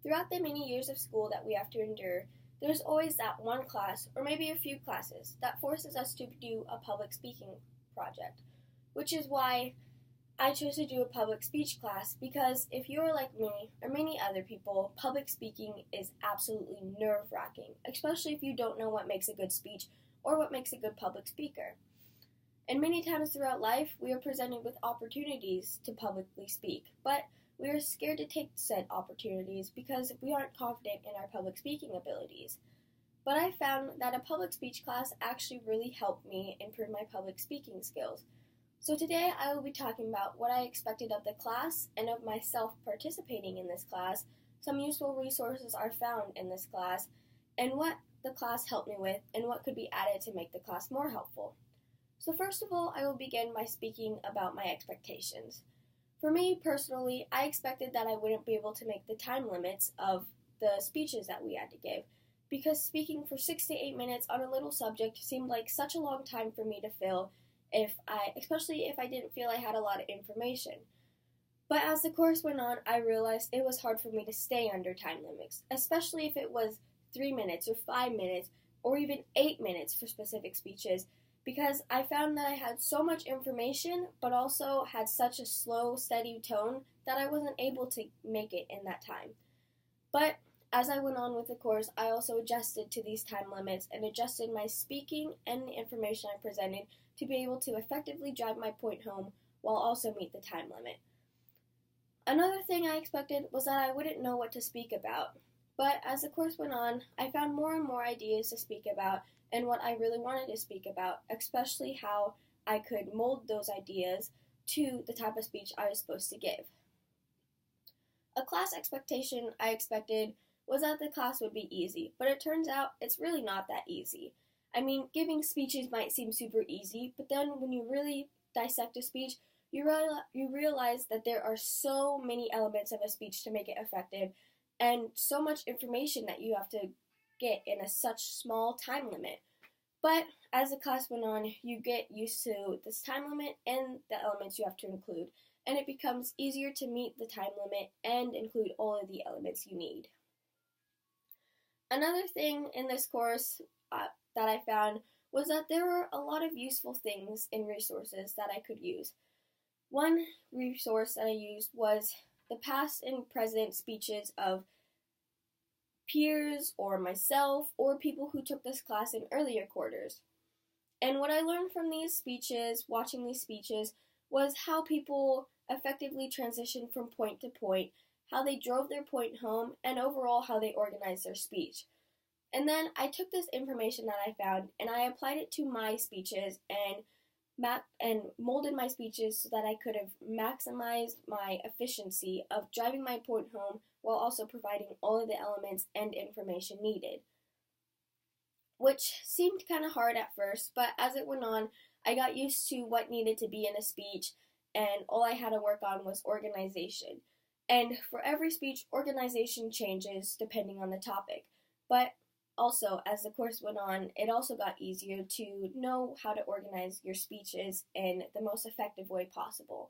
Throughout the many years of school that we have to endure, there's always that one class, or maybe a few classes, that forces us to do a public speaking project, which is why I chose to do a public speech class because if you're like me or many other people, public speaking is absolutely nerve wracking, especially if you don't know what makes a good speech or what makes a good public speaker. And many times throughout life, we are presented with opportunities to publicly speak, but we are scared to take said opportunities because we aren't confident in our public speaking abilities. But I found that a public speech class actually really helped me improve my public speaking skills. So today I will be talking about what I expected of the class and of myself participating in this class, some useful resources are found in this class, and what the class helped me with and what could be added to make the class more helpful. So first of all, I will begin by speaking about my expectations. For me personally, I expected that I wouldn't be able to make the time limits of the speeches that we had to give, because speaking for 6 to 8 minutes on a little subject seemed like such a long time for me to fill, especially if I didn't feel I had a lot of information. But as the course went on, I realized it was hard for me to stay under time limits, especially if it was 3 minutes or 5 minutes or even 8 minutes for specific speeches, because I found that I had so much information but also had such a slow, steady tone that I wasn't able to make it in that time. But as I went on with the course, I also adjusted to these time limits and adjusted my speaking and the information I presented to be able to effectively drive my point home while also meet the time limit. Another thing I expected was that I wouldn't know what to speak about, but as the course went on, I found more and more ideas to speak about and what I really wanted to speak about, especially how I could mold those ideas to the type of speech I was supposed to give. A class expectation I expected was that the class would be easy, but it turns out it's really not that easy. I mean, giving speeches might seem super easy, but then when you really dissect a speech, you realize that there are so many elements of a speech to make it effective, and so much information that you have to get in such small time limit. But as the class went on, you get used to this time limit and the elements you have to include, and it becomes easier to meet the time limit and include all of the elements you need. Another thing in this course that I found was that there were a lot of useful things in resources that I could use. One resource that I used was the past and present speeches of peers or myself or people who took this class in earlier quarters. And what I learned from these speeches, watching these speeches, was how people effectively transitioned from point to point, how they drove their point home, and overall how they organized their speech. And then I took this information that I found and I applied it to my speeches and molded my speeches so that I could have maximized my efficiency of driving my point home while also providing all of the elements and information needed. Which seemed kind of hard at first, but as it went on, I got used to what needed to be in a speech, and all I had to work on was organization. And for every speech, organization changes depending on the topic. But also, as the course went on, it also got easier to know how to organize your speeches in the most effective way possible.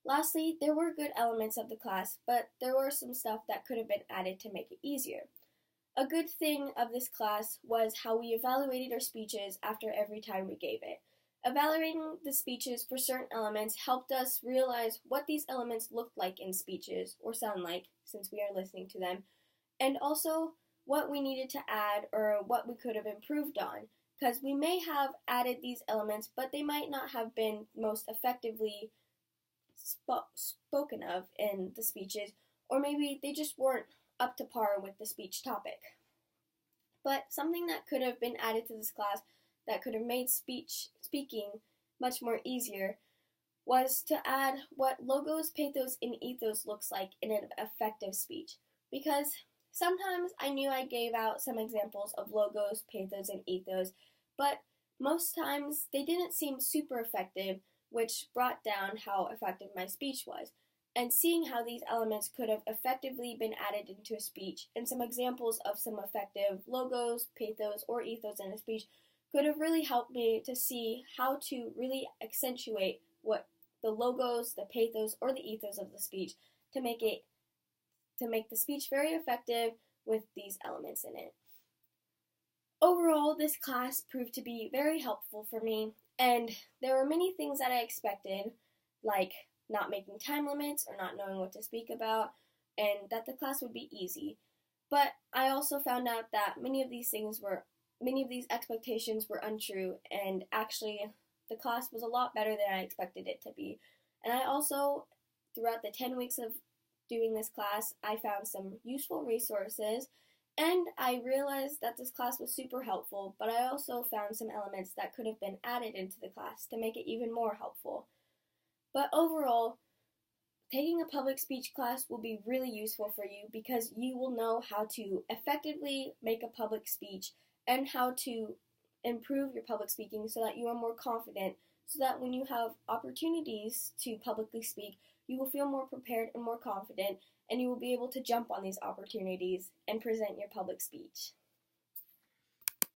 Lastly, there were good elements of the class, but there were some stuff that could have been added to make it easier. A good thing of this class was how we evaluated our speeches after every time we gave it. Evaluating the speeches for certain elements helped us realize what these elements looked like in speeches, or sound like, since we are listening to them, and also what we needed to add or what we could have improved on, because we may have added these elements, but they might not have been most effectively spoken of in the speeches, or maybe they just weren't up to par with the speech topic. But something that could have been added to this class that could have made speaking much more easier was to add what logos, pathos, and ethos looks like in an effective speech, because sometimes I knew I gave out some examples of logos, pathos, and ethos, but most times they didn't seem super effective, which brought down how effective my speech was. And seeing how these elements could have effectively been added into a speech, and some examples of some effective logos, pathos, or ethos in a speech could have really helped me to see how to really accentuate what the logos, the pathos, or the ethos of the speech to make it to make the speech very effective with these elements in it. Overall, this class proved to be very helpful for me, and there were many things that I expected, like not making time limits or not knowing what to speak about, and that the class would be easy. But I also found out that many of these expectations were untrue, and actually the class was a lot better than I expected it to be. And I also, throughout the 10 weeks of doing this class, I found some useful resources, and I realized that this class was super helpful, but I also found some elements that could have been added into the class to make it even more helpful. But overall, taking a public speech class will be really useful for you because you will know how to effectively make a public speech and how to improve your public speaking so that you are more confident, so that when you have opportunities to publicly speak, you will feel more prepared and more confident, and you will be able to jump on these opportunities and present your public speech.